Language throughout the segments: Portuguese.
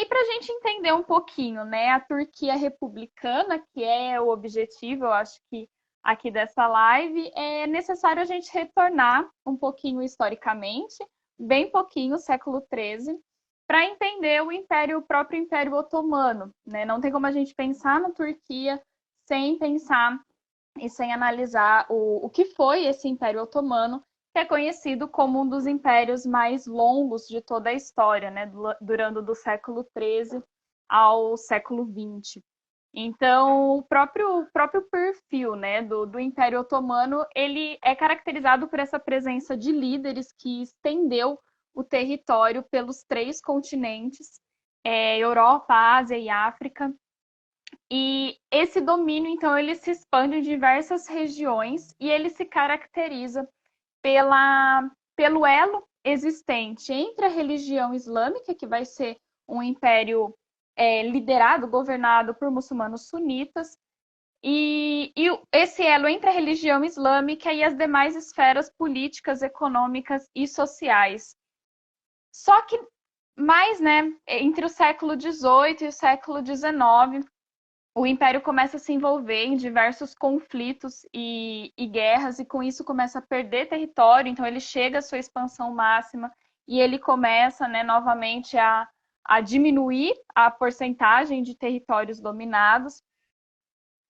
para a gente entender um pouquinho, né, a Turquia republicana, que é o objetivo, eu acho que aqui dessa live, é necessário a gente retornar um pouquinho historicamente, bem pouquinho, século XIII, para entender o próprio Império Otomano, né? Não tem como a gente pensar na Turquia sem pensar e sem analisar o que foi esse Império Otomano, que é conhecido como um dos impérios mais longos de toda a história, né? Durando do século XIII ao século XX. Então, o próprio perfil, né, do Império Otomano, ele é caracterizado por essa presença de líderes que estendeu o território pelos três continentes, Europa, Ásia e África. E esse domínio, então, ele se expande em diversas regiões e ele se caracteriza pelo elo existente entre a religião islâmica, que vai ser um império liderado, governado por muçulmanos sunitas, e esse elo entre a religião islâmica e as demais esferas políticas, econômicas e sociais. Só que mais, né, entre o século XVIII e o século XIX, o Império começa a se envolver em diversos conflitos e guerras, e com isso começa a perder território, então ele chega à sua expansão máxima e ele começa, né, novamente a diminuir a porcentagem de territórios dominados.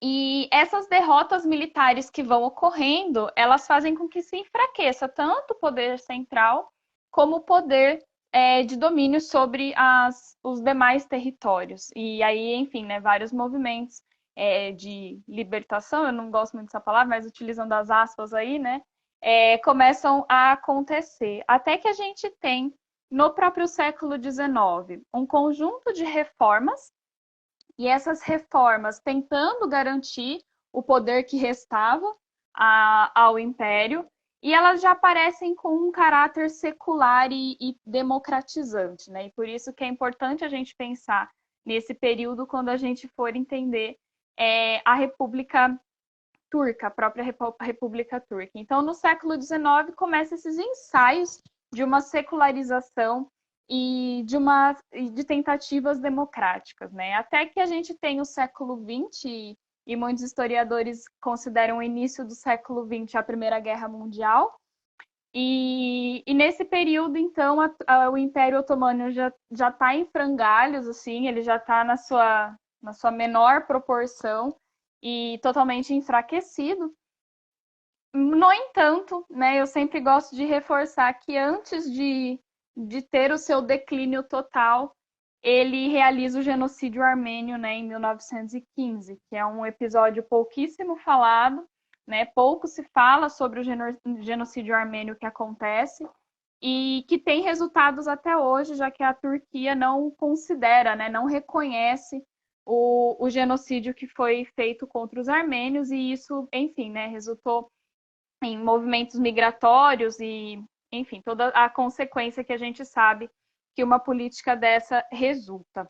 E essas derrotas militares que vão ocorrendo, elas fazem com que se enfraqueça tanto o poder central como o poder de domínio sobre os demais territórios. E aí, enfim, né, vários movimentos de libertação, eu não gosto muito dessa palavra, mas utilizando as aspas aí, né, começam a acontecer. Até que a gente tem, no próprio século XIX, um conjunto de reformas, e essas reformas tentando garantir o poder que restava ao Império, e elas já aparecem com um caráter secular e democratizante, né? E por isso que é importante a gente pensar nesse período quando a gente for entender a República Turca, a própria República Turca. Então, no século XIX, começam esses ensaios de uma secularização de tentativas democráticas, né? Até que a gente tem o século XX, e muitos historiadores consideram o início do século XX a Primeira Guerra Mundial. E nesse período, então, o Império Otomano já está em frangalhos, assim, ele já está na sua menor proporção e totalmente enfraquecido. No entanto, né, eu sempre gosto de reforçar que antes de ter o seu declínio total, ele realiza o genocídio armênio, né, em 1915, que é um episódio pouquíssimo falado, né, pouco se fala sobre o genocídio armênio que acontece e que tem resultados até hoje, já que a Turquia não considera, né, não reconhece o genocídio que foi feito contra os armênios, e isso, enfim, né, resultou em movimentos migratórios e, enfim, toda a consequência que a gente sabe que uma política dessa resulta.